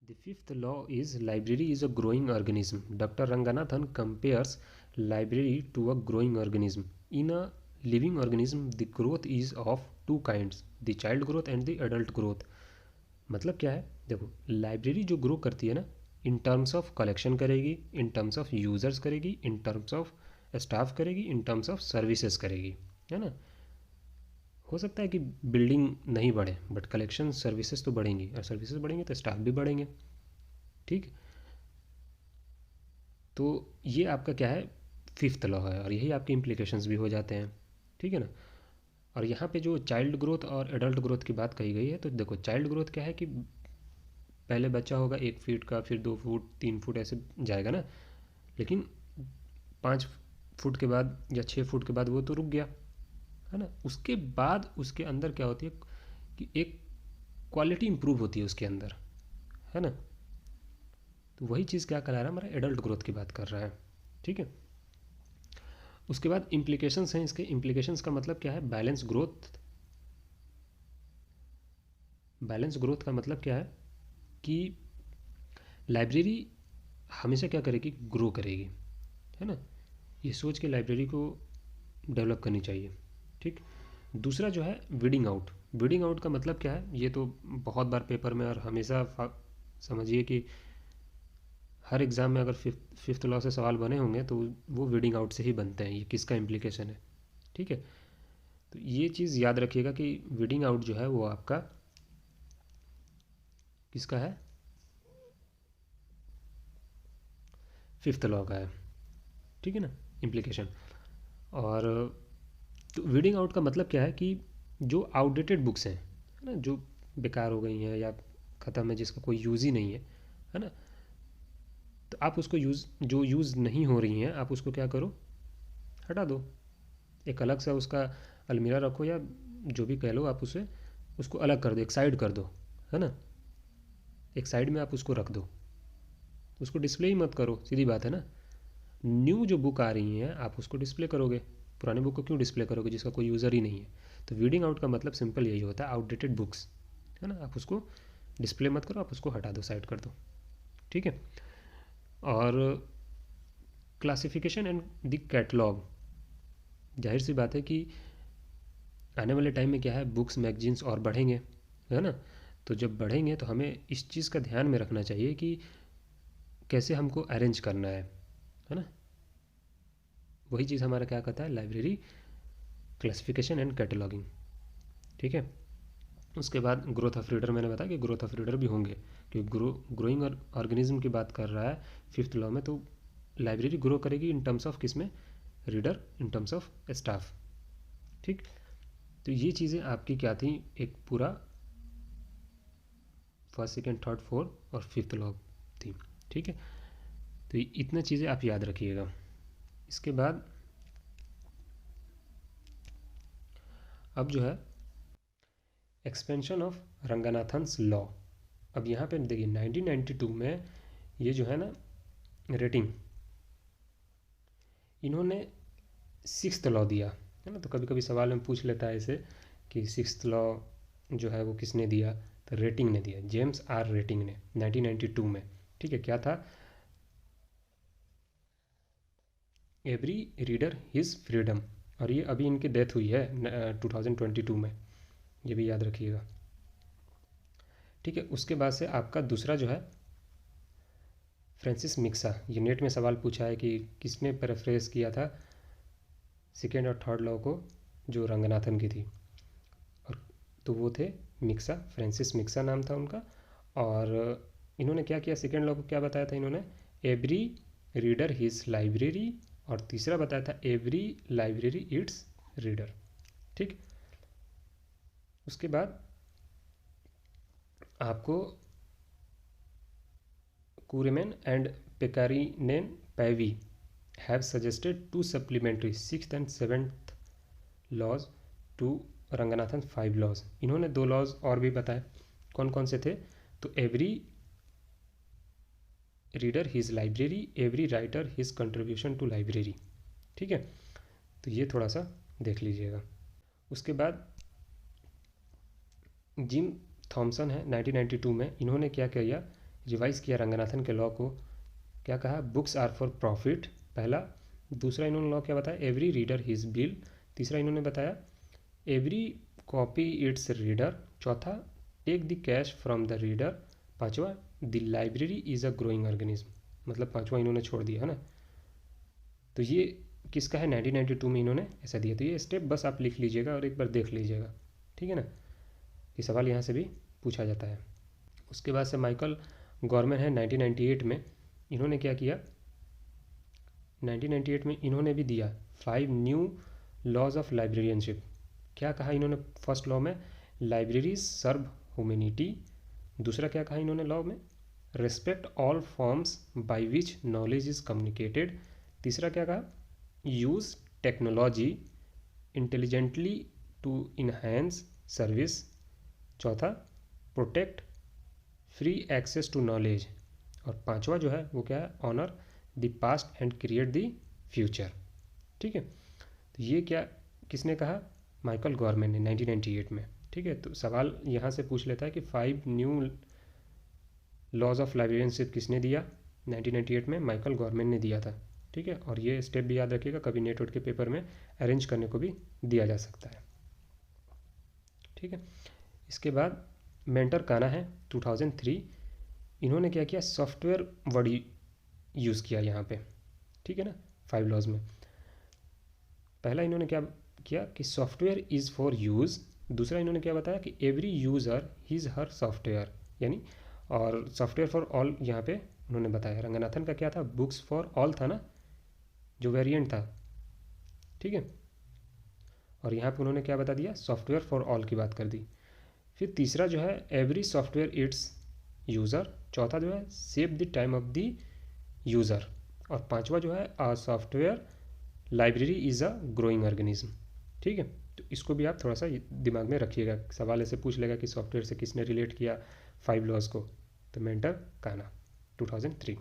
The fifth law is library is a growing organism. Dr. Ranganathan compares library to a growing organism. In a living organism, the growth is of two kinds, the child growth and the adult growth. मतलब क्या है, देखो library जो grow करती है ना, in terms of collection करेगी, in terms of users करेगी, इन टर्म्स ऑफ स्टाफ करेगी, इन टर्म्स ऑफ सर्विसेज करेगी, है ना। हो सकता है कि बिल्डिंग नहीं बढ़े बट कलेक्शन सर्विसेज तो बढ़ेंगी, और सर्विसेज बढ़ेंगे तो स्टाफ भी बढ़ेंगे, ठीक। तो ये आपका क्या है, फिफ्थ लॉ है, और यही आपके इम्प्लीकेशंस भी हो जाते हैं, ठीक है ना। और यहाँ पे जो चाइल्ड ग्रोथ और एडल्ट ग्रोथ की बात कही गई है, तो देखो चाइल्ड ग्रोथ क्या है कि पहले बच्चा होगा 1 फीट का, फिर 2 फुट 3 फुट ऐसे जाएगा ना, लेकिन 5 फुट के बाद या 6 फुट के बाद वो तो रुक गया, है ना। उसके बाद उसके अंदर क्या होती है कि एक क्वालिटी इंप्रूव होती है उसके अंदर, है ना। तो वही चीज़ क्या करा रहा है, हमारा एडल्ट ग्रोथ की बात कर रहा है, ठीक है। उसके बाद इम्प्लीकेशंस हैं इसके। इम्प्लीकेशंस का मतलब क्या है, बैलेंस ग्रोथ। बैलेंस ग्रोथ का मतलब क्या है कि लाइब्रेरी हमेशा क्या करेगी, ग्रो करेगी, है ना। ये सोच के लाइब्रेरी को डेवलप करनी चाहिए, ठीक। दूसरा जो है वीडिंग आउट। वीडिंग आउट का मतलब क्या है, ये तो बहुत बार पेपर में और हमेशा समझिए कि हर एग्ज़ाम में अगर फिफ्थ लॉ से सवाल बने होंगे तो वो वीडिंग आउट से ही बनते हैं, ये किसका इम्प्लीकेशन है, ठीक है। तो ये चीज़ याद रखिएगा कि वीडिंग आउट जो है वो आपका किसका है? 5th लॉ का है, ठीक है ना, इम्प्लीकेशन। और तो वीडिंग आउट का मतलब क्या है कि जो आउटडेटेड बुक्स हैं, है ना, जो बेकार हो गई हैं या ख़त्म है, जिसका कोई यूज़ ही नहीं है ना, तो आप उसको जो यूज़ नहीं हो रही हैं आप उसको क्या करो, हटा दो। एक अलग सा उसका अलमीरा रखो या जो भी कह लो, आप उसे उसको अलग कर दो, एक साइड कर दो, है ना, एक साइड में आप उसको रख दो, उसको डिस्प्ले ही मत करो, सीधी बात है ना। न्यू जो बुक आ रही हैं आप उसको डिस्प्ले करोगे, पुराने बुक को क्यों डिस्प्ले करोगे जिसका कोई यूज़र ही नहीं है। तो वीडिंग आउट का मतलब सिंपल यही होता है, आउटडेटेड बुक्स, है ना, आप उसको डिस्प्ले मत करो, आप उसको हटा दो, साइड कर दो, ठीक है। और क्लासिफिकेशन एंड द कैटलॉग, जाहिर सी बात है कि आने वाले टाइम में क्या है, बुक्स मैगजीन्स और बढ़ेंगे, है ना। तो जब बढ़ेंगे तो हमें इस चीज़ का ध्यान में रखना चाहिए कि कैसे हमको अरेंज करना है ना। वही चीज़ हमारा क्या कहता है, लाइब्रेरी क्लासिफिकेशन एंड कैटलॉगिंग, ठीक है। उसके बाद ग्रोथ ऑफ रीडर, मैंने बताया कि ग्रोथ ऑफ रीडर भी होंगे, क्योंकि ग्रोइंग ऑर्गेनिज्म की बात कर रहा है 5th लॉ में, तो लाइब्रेरी ग्रो करेगी इन टर्म्स ऑफ किस में, reader, in terms of staff, ठीक। तो ये चीज़ें आपकी क्या थी, एक पूरा 1st 2nd 3rd 4th और 5th लॉ थी, ठीक है। तो इतना चीज़ें आप याद रखिएगा। इसके बाद अब जो है एक्सपेंशन ऑफ रंगनाथन्स लॉ। अब यहाँ पे देखिए 1992 में ये जो है ना रेटिंग, इन्होंने 6th लॉ दिया, है ना। तो कभी कभी सवाल में पूछ लेता है इसे कि 6th लॉ जो है वो किसने दिया, तो रेटिंग ने दिया, जेम्स आर रेटिंग ने 1992 में, ठीक है। क्या था, एवरी रीडर हिज फ्रीडम, और ये अभी इनकी डेथ हुई है 2022 में, ये भी याद रखिएगा, ठीक है। उसके बाद से आपका दूसरा जो है फ्रांसिस मिक्सा, ये नेट में सवाल पूछा है कि किसने पैराफ्रेज किया था 2nd और 3rd लॉ को, जो रंगनाथन की थी, और तो वो थे मिक्सा, फ्रांसिस मिक्सा नाम था उनका। और इन्होंने क्या किया, 2nd लॉ को क्या बताया था इन्होंने, एवरी रीडर हिज लाइब्रेरी, और तीसरा बताया था एवरी लाइब्रेरी इट्स रीडर, ठीक। उसके बाद आपको कुरेमेन and Pekkarinen Paivi have suggested 2 supplementary 6th and 7th laws to Ranganathan 5 laws. इन्होंने 2 लॉज और भी बताए, कौन कौन से थे, तो every reader his library, every writer his contribution to library, ठीक है। तो ये थोड़ा सा देख लीजिएगा। उसके बाद जिम थॉमसन है 1992 में, इन्होंने क्या किया, रिवाइज किया रंगनाथन के लॉ को, क्या कहा, बुक्स आर फॉर प्रॉफिट, पहला। दूसरा इन्होंने लॉ क्या बताया, एवरी रीडर हिज बिल। तीसरा इन्होंने बताया एवरी कॉपी इट्स रीडर। चौथा, take the cash from the reader. पांचवा, the library is a growing organism, मतलब पांचवा इन्होंने छोड़ दिया, है ना। तो ये किसका है, 1992 में इन्होंने ऐसा दिया। तो ये स्टेप बस आप लिख लीजिएगा और एक बार देख लीजिएगा, ठीक है ना, ये सवाल यहाँ से भी पूछा जाता है। उसके बाद से माइकल गॉर्मन है 1998 में, इन्होंने क्या किया, 1998 में इन्होंने भी दिया 5 न्यू लॉज ऑफ लाइब्रेरियनशिप। क्या कहा इन्होंने फर्स्ट लॉ में, लाइब्रेरीज सर्व ह्यूमैनिटी। दूसरा क्या कहा इन्होंने लॉ में, respect all forms by which knowledge is communicated. तीसरा क्या कहा, use technology intelligently to enhance service. चौथा, protect free access to knowledge. और पांचवा जो है वो क्या है, honour the past and create the future, ठीक है। तो ये क्या किसने कहा, माइकल गॉर्मन ने 1998 में, ठीक है। तो सवाल यहाँ से पूछ लेता है कि 5 न्यू लॉज ऑफ लाइब्रेरियनशिप किसने दिया, 1998 में माइकल गॉर्मन ने दिया था, ठीक है। और ये स्टेप भी याद रखिएगा, कभी नेट के पेपर में अरेंज करने को भी दिया जा सकता है, ठीक है। इसके बाद मेंटर काना है 2003, इन्होंने क्या किया, सॉफ्टवेयर वर्ड यूज़ किया यहाँ पे, ठीक है ना, 5 लॉज में। पहला इन्होंने क्या किया कि सॉफ्टवेयर इज़ फॉर यूज़। दूसरा इन्होंने क्या बताया कि every user his her software, यानी और सॉफ्टवेयर फॉर ऑल यहाँ पे उन्होंने बताया। रंगनाथन का क्या था, बुक्स फॉर ऑल था ना, जो वेरिएंट था, ठीक है। और यहाँ पे उन्होंने क्या बता दिया, सॉफ्टवेयर फॉर ऑल की बात कर दी। फिर तीसरा जो है एवरी सॉफ्टवेयर इट्स यूज़र, चौथा जो है save the time of the user, और पांचवा जो है ah software library is a growing organism, ठीक है। तो इसको भी आप थोड़ा सा दिमाग में रखिएगा, सवाल ऐसे पूछ लेगा कि सॉफ्टवेयर से किसने रिलेट किया 5 लॉज को, तो मेंटर काना 2003।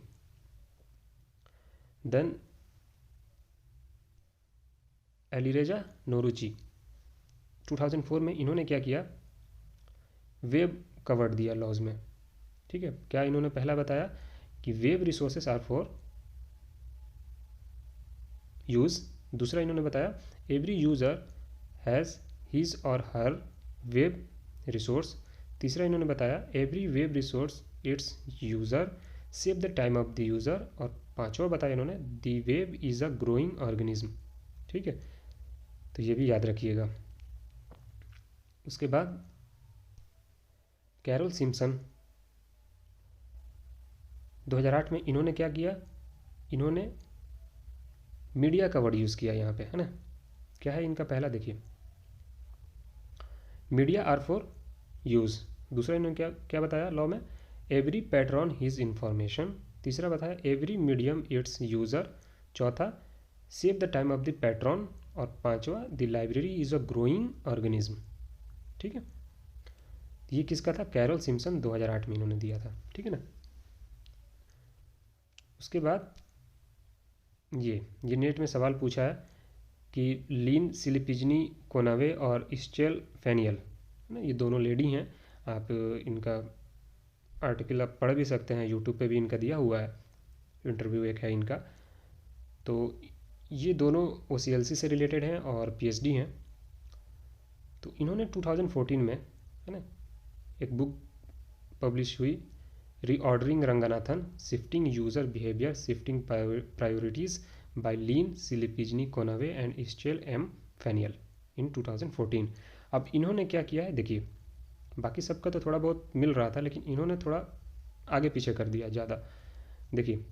देन एलिरेजा नोरुची 2004 में इन्होंने क्या किया, वेब कवर्ड दिया लॉज में, ठीक है। क्या इन्होंने पहला बताया कि web resources are for use, दूसरा इन्होंने बताया every user has his or her web resource, तीसरा इन्होंने बताया every web resource it's user, save the time of the user, और पांचवा बताया इन्होंने the web is a growing organism, ठीक है। तो ये भी याद रखिएगा। उसके बाद कैरोल सिम्पसन 2008 में इन्होंने क्या किया, इन्होंने मीडिया का वर्ड यूज़ किया यहाँ पे, है ना। क्या है इनका पहला, देखिए मीडिया आर फॉर यूज़, दूसरा इन्होंने क्या क्या बताया लॉ में, एवरी पैट्रॉन हिज इंफॉर्मेशन, तीसरा बताया एवरी मीडियम इट्स यूज़र, चौथा save the time of the patron, और पांचवा the library is a growing organism, ठीक है। ये किसका था, कैरोल सिम्पसन 2008 में इन्होंने दिया था, ठीक है ना। उसके बाद ये नेट में सवाल पूछा है कि लीन सिलिपिजनी कोनावे और स्चेल फेनियल ना, ये दोनों लेडी हैं, आप इनका आर्टिकल आप पढ़ भी सकते हैं, यूट्यूब पे भी इनका दिया हुआ है, इंटरव्यू एक है इनका। तो ये दोनों OCLC से रिलेटेड हैं और PhD हैं। तो इन्होंने 2014 में, है ना, एक बुक पब्लिश हुई, reordering Ranganathan, shifting user behaviour, shifting priorities by Lynn Silipigni Connaway and Ixchel M Faniel in 2014। अब इन्होंने क्या किया है, देखिए बाकी सबका तो थोड़ा बहुत मिल रहा था, लेकिन इन्होंने थोड़ा आगे पीछे कर दिया ज़्यादा। देखिए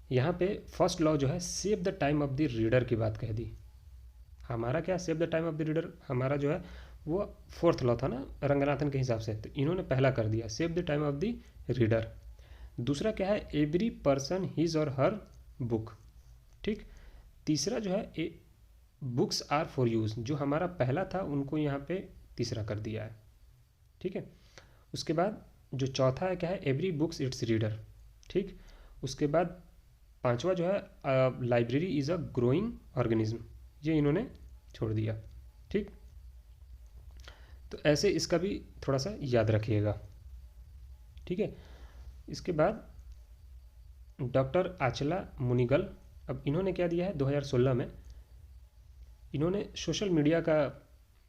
यहाँ पे फर्स्ट लॉ जो है save the time of the reader की बात कह दी। हमारा क्या, save the time of the reader हमारा जो है वो फोर्थ लॉ था ना रंगनाथन के हिसाब से, तो इन्होंने पहला कर दिया save the time of the reader. दूसरा क्या है, every person his or her book, ठीक। तीसरा जो है बुक्स आर फॉर यूज़, जो हमारा पहला था उनको यहाँ पे तीसरा कर दिया है, ठीक है। उसके बाद जो चौथा है क्या है, एवरी बुक्स इट्स रीडर, ठीक। उसके बाद पांचवा जो है library is a growing organism, ये इन्होंने छोड़ दिया, ठीक। तो ऐसे इसका भी थोड़ा सा याद रखिएगा, ठीक है। इसके बाद डॉक्टर आचला मुनिगल, अब इन्होंने क्या दिया है 2016 में, इन्होंने सोशल मीडिया का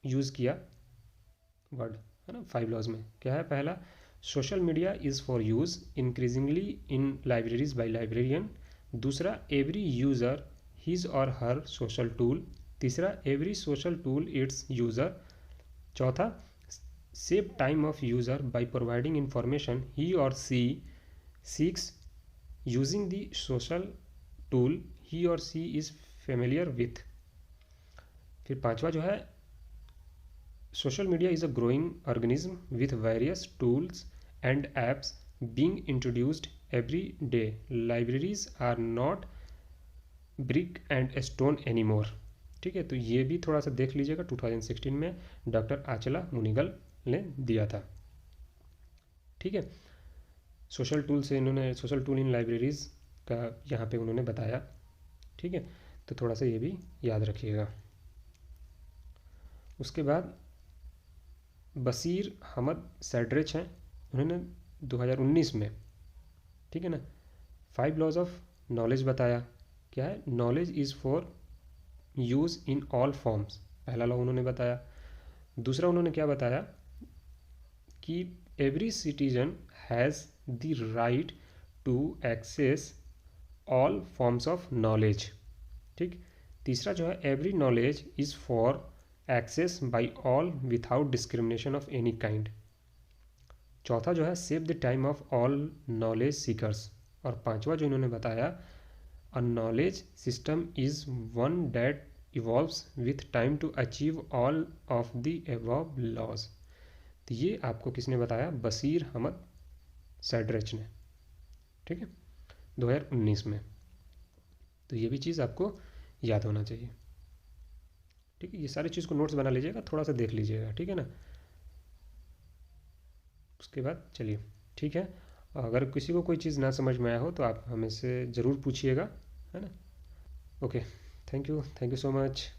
यूज़ किया वर्ड, है ना, 5 लॉज में। क्या है पहला, social media is for use increasingly in libraries by librarian, दूसरा every user his or her social tool, तीसरा every social tool its user, चौथा save time of user by providing information he or she seeks using the social tool he or she is familiar with. फिर पांचवा जो है social media is a growing organism with various tools and apps being introduced every day, libraries are not brick and stone any more, ठीक है। तो ये भी थोड़ा सा देख लीजिएगा, 2016 में डॉक्टर आचला मुनिगल ने दिया था, ठीक है। सोशल टूल से इन्होंने सोशल टूल इन लाइब्रेरीज़ का यहाँ पे उन्होंने बताया, ठीक है। तो थोड़ा सा ये भी याद रखिएगा। उसके बाद बसीर अहमद सैड्रिच हैं, उन्होंने 2019 में, ठीक है ना, 5 लॉज ऑफ नॉलेज बताया। क्या है, knowledge is for use in all forms, पहला लॉ उन्होंने बताया। दूसरा उन्होंने क्या बताया कि every citizen has the right to access all forms of knowledge, ठीक। तीसरा जो है every knowledge is for access by all without discrimination of any kind. चौथा जो है save the time of all knowledge seekers. और पांचवा जो इन्होंने बताया, a knowledge system is one that evolves with time to achieve all of the above laws. तो ये आपको किसने बताया? बशीर अहमद सैडरच ने, ठीक है, 2019 में। तो ये भी चीज़ आपको याद होना चाहिए, ठीक है। ये सारी चीज़ को नोट्स बना लीजिएगा, थोड़ा सा देख लीजिएगा, ठीक है ना। उसके बाद चलिए, ठीक है। अगर किसी को कोई चीज़ ना समझ में आया हो तो आप हमें से ज़रूर पूछिएगा, है ना। Okay, thank you so much.